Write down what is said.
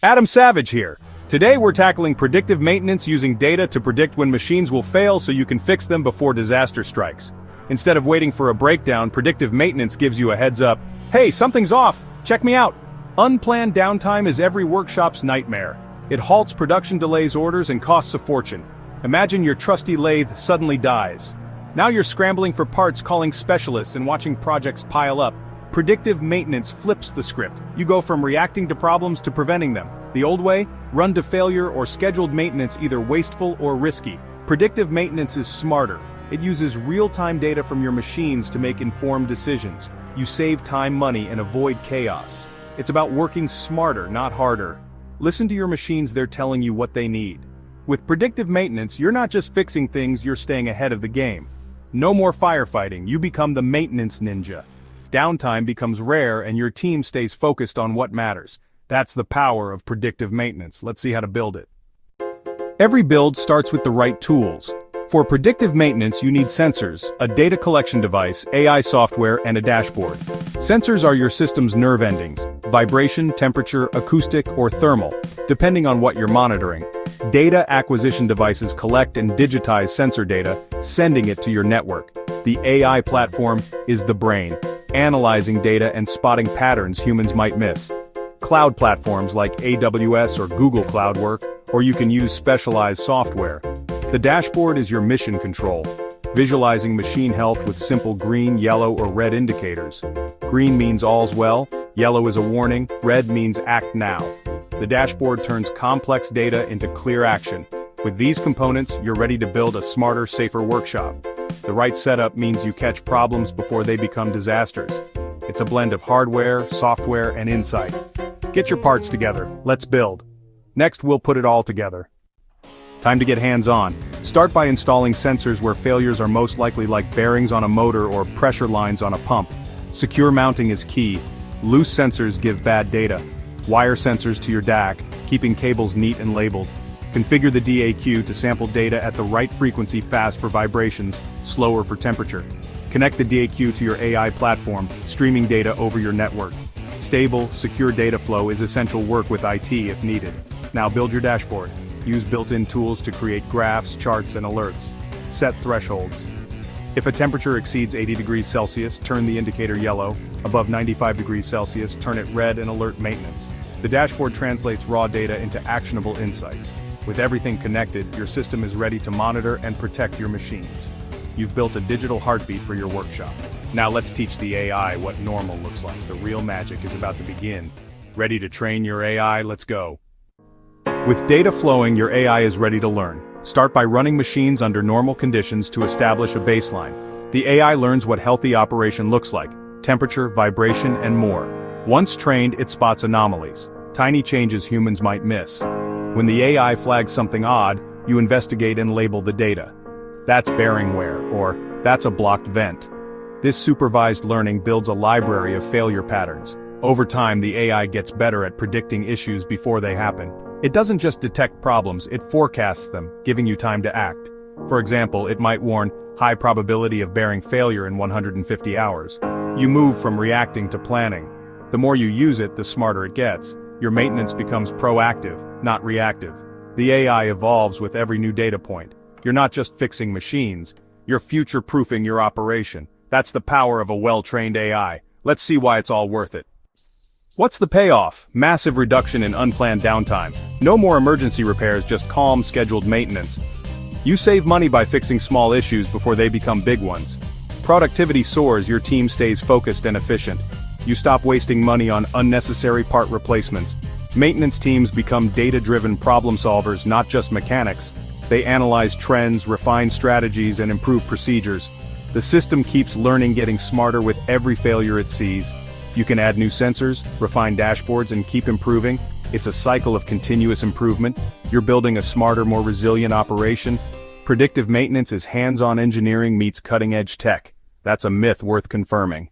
Adam Savage here. Today we're tackling predictive maintenance using data to predict when machines will fail so you can fix them before disaster strikes. Instead of waiting for a breakdown, predictive maintenance gives you a heads up. Hey, something's off, check me out. Unplanned downtime is every workshop's nightmare. It halts production, delays orders, and costs a fortune. Imagine your trusty lathe suddenly dies. Now you're scrambling for parts, calling specialists, and watching projects pile up. Predictive maintenance flips the script. You go from reacting to problems to preventing them. The old way? Run to failure or scheduled maintenance, either wasteful or risky. Predictive maintenance is smarter. It uses real-time data from your machines to make informed decisions. You save time, money, and avoid chaos. It's about working smarter, not harder. Listen to your machines, they're telling you what they need. With predictive maintenance, you're not just fixing things, you're staying ahead of the game. No more firefighting, you become the maintenance ninja. Downtime becomes rare and your team stays focused on what matters. That's the power of predictive maintenance. Let's see how to build it. Every build starts with the right tools. For predictive maintenance, you need sensors, a data collection device, AI software, and a dashboard. Sensors are your system's nerve endings: vibration, temperature, acoustic, or thermal, depending on what you're monitoring. Data acquisition devices collect and digitize sensor data, sending it to your network. The AI platform is the brain, analyzing data and spotting patterns humans might miss. Cloud platforms like AWS or Google Cloud work, or you can use specialized software. The dashboard is your mission control, visualizing machine health with simple green, yellow, or red indicators. Green means all's well, yellow is a warning, red means act now. The dashboard turns complex data into clear action. With these components, you're ready to build a smarter, safer workshop. The right setup means you catch problems before they become disasters. It's a blend of hardware, software, and insight. Get your parts together, let's build. Next, we'll put it all together. Time to get hands-on. Start by installing sensors where failures are most likely, like bearings on a motor or pressure lines on a pump. Secure mounting is key. Loose sensors give bad data. Wire sensors to your DAC, keeping cables neat and labeled. Configure the DAQ to sample data at the right frequency, fast for vibrations, slower for temperature. Connect the DAQ to your AI platform, streaming data over your network. Stable, secure data flow is essential work with IT if needed. Now build your dashboard. Use built-in tools to create graphs, charts, and alerts. Set thresholds. If a temperature exceeds 80 degrees Celsius, turn the indicator yellow. Above 95 degrees Celsius, turn it red and alert maintenance. The dashboard translates raw data into actionable insights. With everything connected, your system is ready to monitor and protect your machines. You've built a digital heartbeat for your workshop. Now let's teach the AI what normal looks like. The real magic is about to begin. Ready to train your AI? Let's go. With data flowing, your AI is ready to learn. Start by running machines under normal conditions to establish a baseline. The AI learns what healthy operation looks like: temperature, vibration, and more. Once trained, it spots anomalies, tiny changes humans might miss. When the AI flags something odd, you investigate and label the data. That's bearing wear, or that's a blocked vent. This supervised learning builds a library of failure patterns. Over time, the AI gets better at predicting issues before they happen. It doesn't just detect problems, it forecasts them, giving you time to act. For example, it might warn, high probability of bearing failure in 150 hours. You move from reacting to planning. The more you use it, the smarter it gets. Your maintenance becomes proactive, not reactive. The AI evolves with every new data point. You're not just fixing machines, you're future-proofing your operation. That's the power of a well-trained AI. Let's see why it's all worth it. What's the payoff? Massive reduction in unplanned downtime. No more emergency repairs, just calm, scheduled maintenance. You save money by fixing small issues before they become big ones. Productivity soars, your team stays focused and efficient. You stop wasting money on unnecessary part replacements. Maintenance teams become data-driven problem solvers, not just mechanics. They analyze trends, refine strategies, and improve procedures. The system keeps learning, getting smarter with every failure it sees. You can add new sensors, refine dashboards, and keep improving. It's a cycle of continuous improvement. You're building a smarter, more resilient operation. Predictive maintenance is hands-on engineering meets cutting-edge tech. That's a myth worth confirming.